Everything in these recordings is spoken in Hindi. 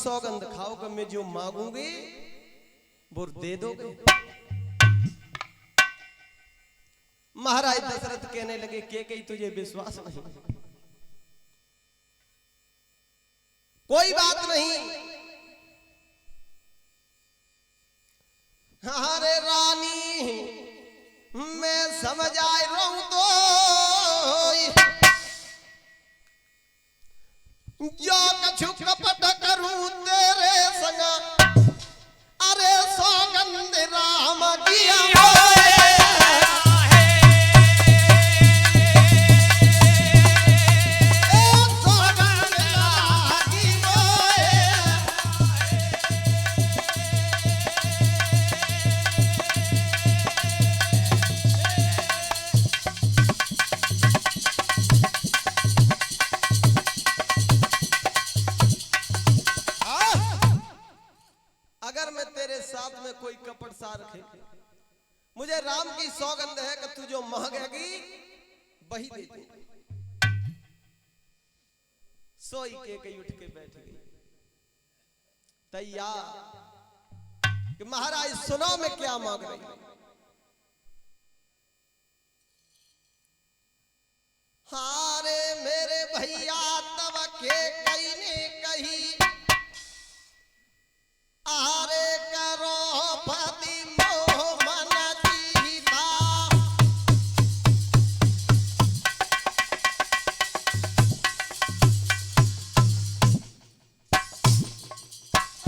सौगंध खाओ कि मैं जो मांगूंगी वो दे दोगे। महाराज दशरथ कहने लगे के कई तुझे विश्वास नहीं, कोई बात नहीं। हरे रानी मैं समझ आए रहूं तो जो कछु कपट करूं तेरे संग, अरे सौगंध राम किया कोई कपट सा रखे, मुझे राम की सौगंध है कि तू जो मांगेगी वही दे दूंगी। सोई के कई उठ के बैठ गई तैयार कि महाराज सुनो मैं क्या मांग रही हूं। हारे मेरे भैया तब के कई ने कही, आरे करो पति मोह मन दीदा,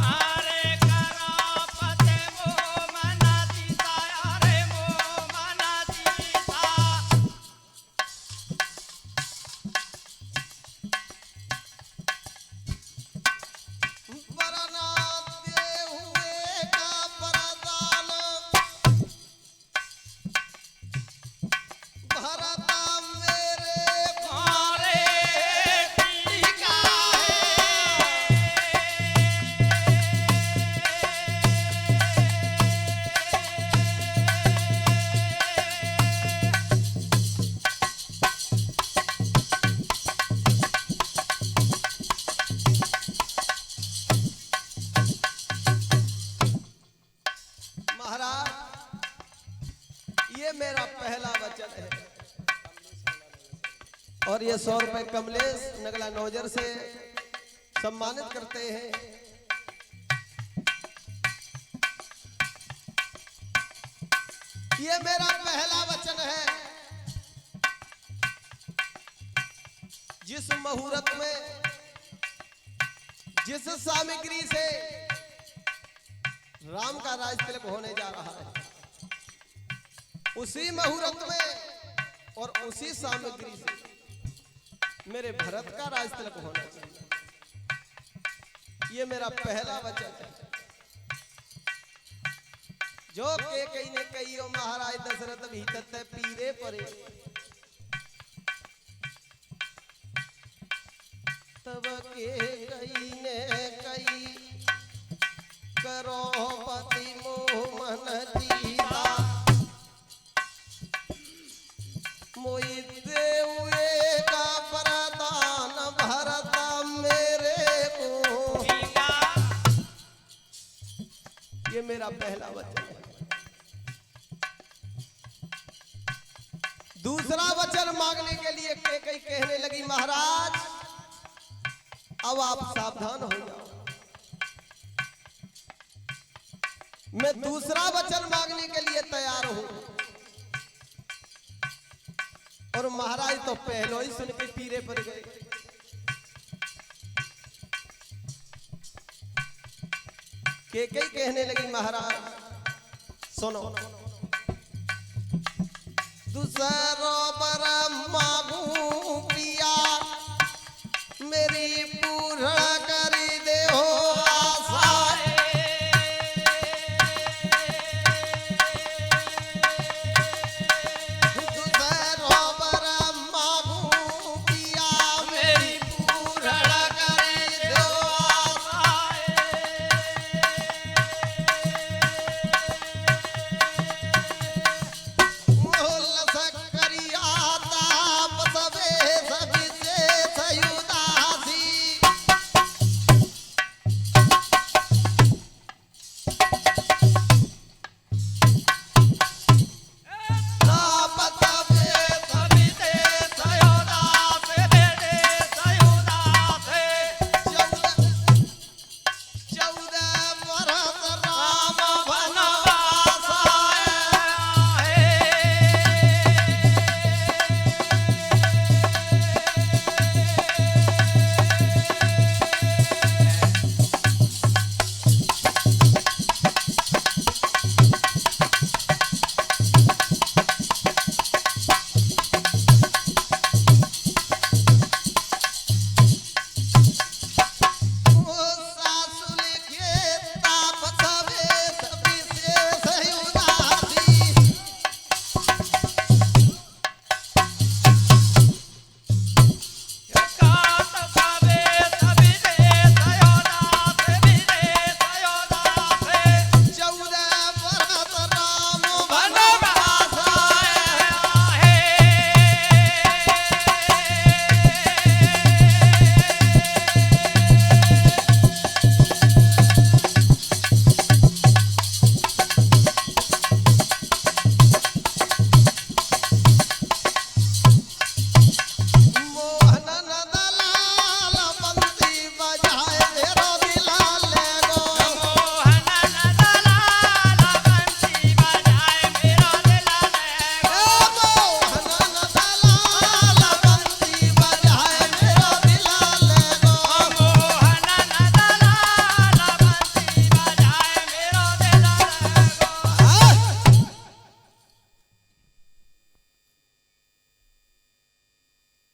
आरे करो पति मोह मन दीदा, आरे मोह मन दीदा। वरना मेरा पहला वचन है और ये 100 रुपए कमलेश नगला नौजर से सम्मानित करते हैं। ये मेरा पहला वचन है, जिस मुहूर्त में जिस सामग्री से राम का राज तिलक होने जा रहा है, उसी मुहूर्त में और उसी सामग्री से मेरे भरत का राज तिलक होना चाहिए। ये मेरा पहला वचन है। जो के कई ने कही हो महाराज दशरथ भीतर पीरे परे, तब के कई ने कही करो पति मोह मन दीदा, मोई देवे का वरदान भरत मेरे को। ये मेरा पहला वचन है। दूसरा वचन मांगने के लिए कई कहने लगी महाराज अब आप सावधान हो जाओ, मैं दूसरा वचन मांगने के लिए तैयार हूं। और महाराज तो पहले ही सुन के पीरे पड़ गए। के कई कहने लगी महाराज सुनो, दूसरो बर मांगू पिया मेरी पूर्ण करी दे हो आशा, सबे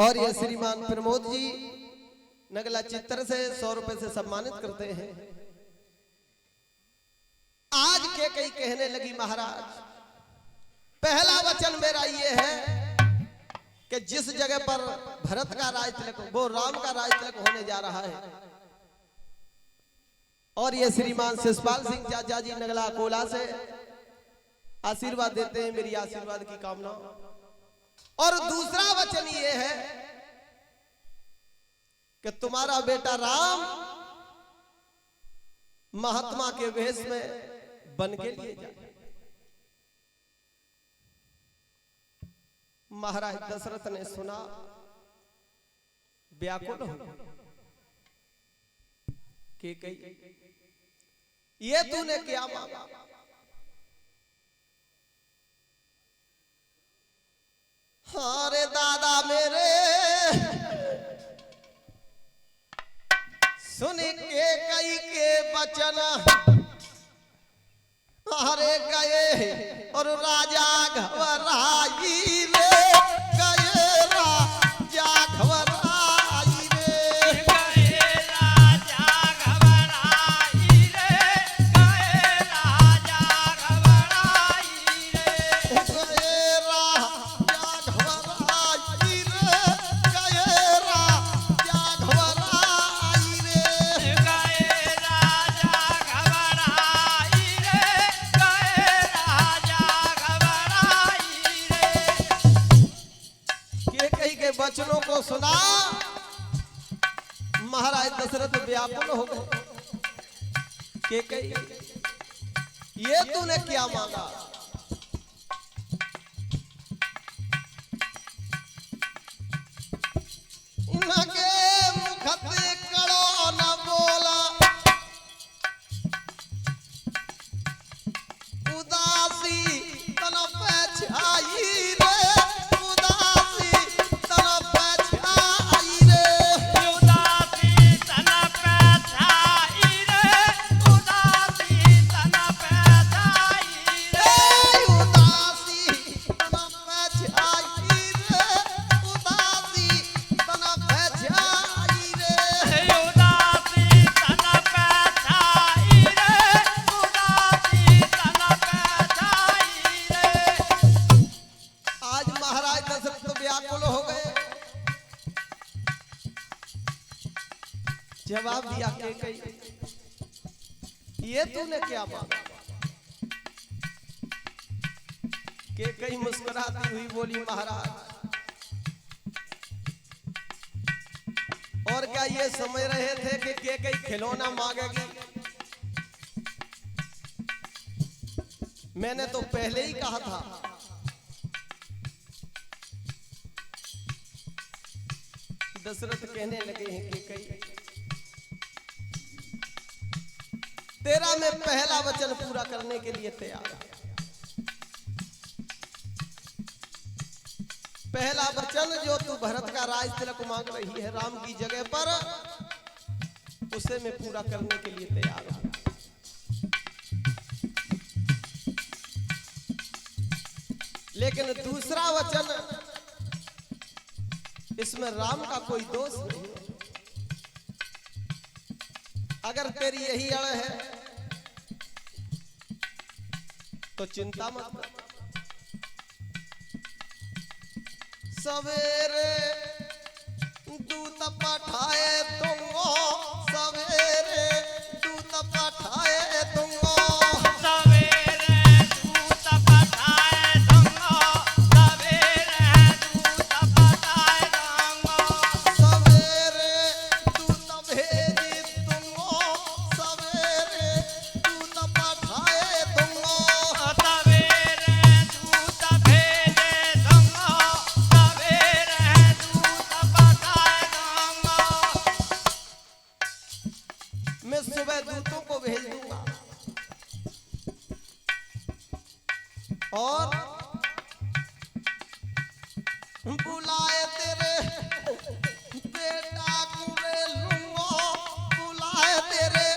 और ये श्रीमान प्रमोद जी नगला चित्र से 100 रुपए से सम्मानित करते हैं। आज के कई कहने लगी महाराज, पहला वचन मेरा ये है कि जिस जगह पर भरत का राज तिलक वो राम का राज तिलक होने जा रहा है। और ये श्रीमान शिषपाल सिंह चाचा जी नगला कोला से आशीर्वाद देते हैं, मेरी आशीर्वाद की कामना। और दूसरा वचन ये है कि तुम्हारा बेटा राम महात्मा के वेश में बन के लिए जाए। महाराज दशरथ ने सुना, व्याकुल हो कि ये तूने क्या मांगा? अरे दादा मेरे सुन के कई के वचन अरे गए और राजा घबराई रे, गए राजा घबराई रे, गए राजा घबराई रे, गए राजा घबराई रे, गए राजा घबराई रे, गए राजा घबराई रे, गए राजा घबराई रे, गए राजा घबराई रे। के कई के वचनों को सुना महाराज दशरथ व्याकुल हो गए। के कई ये तूने क्या मांगा? इनके मुखते कड़ो न बोला, उदासी तन पे छाई रे, उदासी तन पे छाई रे, उदासी तन पे छाई रे, उदासी तन पे छाई रे, उदासी तन पे छाई रे, उदासी तन पे छाई रे। उदासी तन पे छाई रे, उदासी तन पे छाई रे। आज महाराज दशरथ तो व्याकुल हो गए। जवाब दिया के कई ये तूने क्या मांगा? के कई मुस्कुराती हुई बोली, महाराज और क्या ये समझ रहे थे कि के कई खिलौना मांगेगी? मैंने तो पहले ही कहा था। दशरथ कहने लगे हैं कि कई तेरा मैं पहला वचन पूरा करने के लिए तैयार हूं। पहला वचन जो तू भरत का राज तिलक मांग रही है राम की जगह पर, उसे मैं पूरा करने के लिए तैयार हूं। लेकिन दूसरा वचन, इसमें राम का कोई दोष नहीं है। अगर तेरी यही अड़ है तो चिंता मत कर। सवेरे दूत पठाए दूंगो, सवेरे दूत पठाए दूंगो, सवेरे दूत पठाए दूंगा, सवेरे दूत पठाए दूंगा, सवेरे दूत भेजी दूंगो, सवेरे दूत पठाए दूंगो। सवेरे दूत भेजे दूंगा, सवेरे दूत पठाए दूंगा। मैं सुबह दूतों को भेज दूंगा और बुलाए तेरे बेटा को वे लूंगा, बुलाए तेरे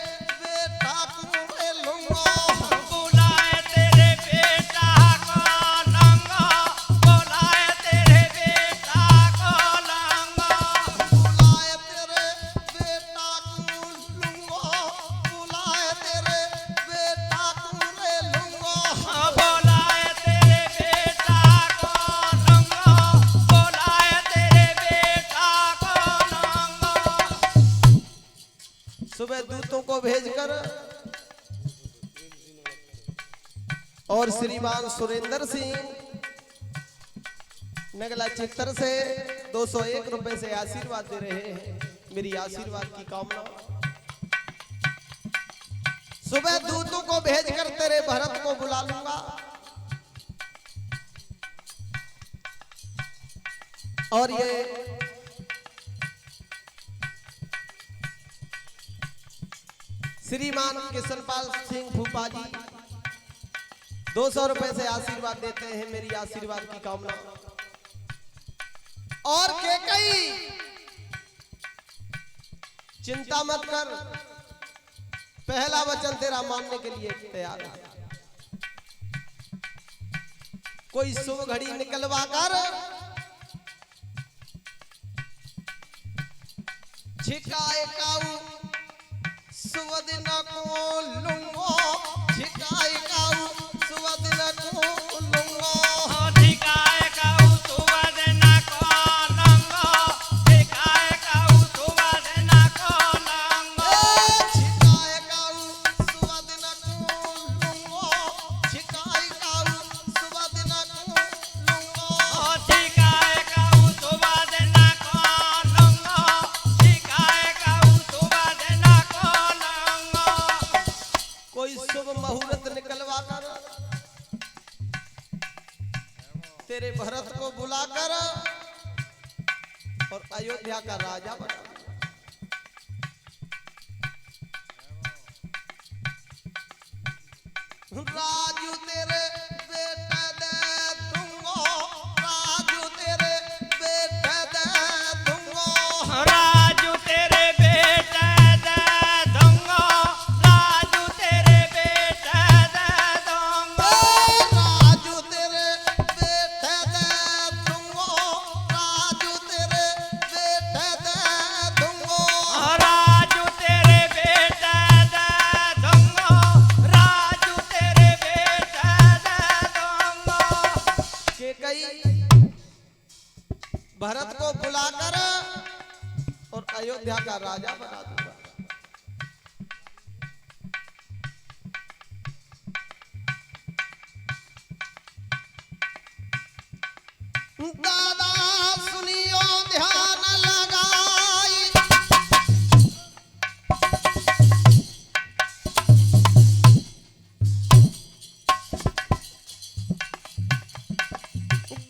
बेटा को वे लूंगा, बुलाए तेरे बेटा को लूंगा, बुलाए तेरे बेटा को लूंगा। दूतों को भेजकर और श्रीमान सुरेंद्र सिंह नगला चित्तर से 201 रुपए से आशीर्वाद दे रहे हैं। मेरी आशीर्वाद की कामना। सुबह दूतों को भेजकर तेरे भरत को बुला लूंगा और ये श्रीमान किशनपाल सिंह फूफा जी 200 रुपए से आशीर्वाद देते हैं। मेरी आशीर्वाद की कामना। और केकई चिंता मत कर, पहला वचन तेरा मानने के लिए तैयार है। कोई शुभ घड़ी निकलवा कर छिकाए काऊ शुभ दिन को लूंगो, छिकाए काऊ शुभ दिन को लूंगो। ठिकाए काऊ सुवद न को लंगो, ठिकाए काऊ सुवद न को लंगो। छिकाए काऊ शुभ दिन को लूंगो, छिकाए काऊ शुभ दिन को लूंगो। ठिकाए काऊ सुवद न को लंगो, ठिकाए काऊ सुवद न को लंगो। कोई शुभ मुहूर्त निकलवा कर तेरे भरत को बुलाकर और अयोध्या का राजा बना। राजू तेरे बेटे दे दूंगो, राजू तेरे बेटे दे दूंगो। राजू तेरे बेटे दे दूंगो, राजू तेरे बेटे दे दूंगो। राजू तेरे बेटे दे दूंगो, राजू तेरे बेटे दे दूंगो। राजू तेरे बेटे दे दूंगो, राजू तेरे बेटे दे दूंगो। के कई भरत को बुलाकर और अयोध्या का राजा बना दूंगा। दादा सुनियो ध्यान लगाई,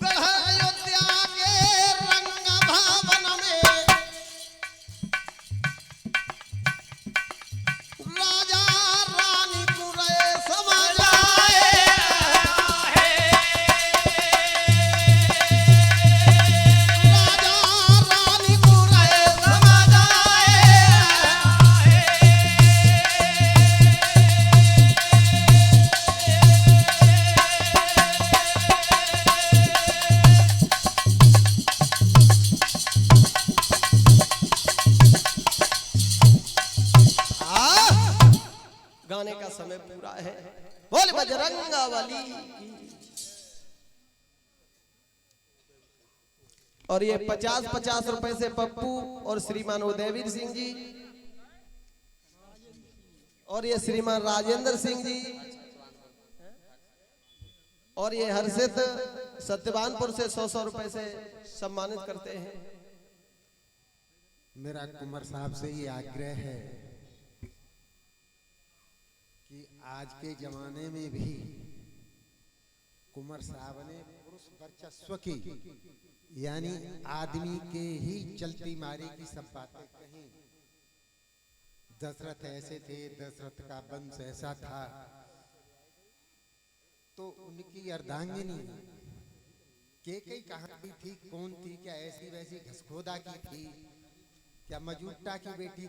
गढ़ अयोध्या के रंग भवन में राजा रानी पुरे समाजाए। राजा रानी पुरे समाजाए। गाने का समय पूरा है। बोल बजरंगबली की। और ये 50-50 रुपए से पप्पू और श्रीमान उदयवीर सिंह जी और ये श्रीमान राजेंद्र सिंह जी और ये हर्षित सत्यवानपुर से 100-100 रुपए से सम्मानित करते हैं। मेरा कुंवर साहब से ये आग्रह है कि आज के जमाने में भी कुंवर साहब ने पुरुष वर्चस्व की यानी आदमी के ही चलती मारी की सब बातें कही। दशरथ ऐसे थे, दशरथ का वंश ऐसा था, तो उनकी अर्धांगिनी केकई कहाँ की थी, कौन थी, क्या ऐसी वैसी घसखोदा की थी, क्या मजूटा की बेटी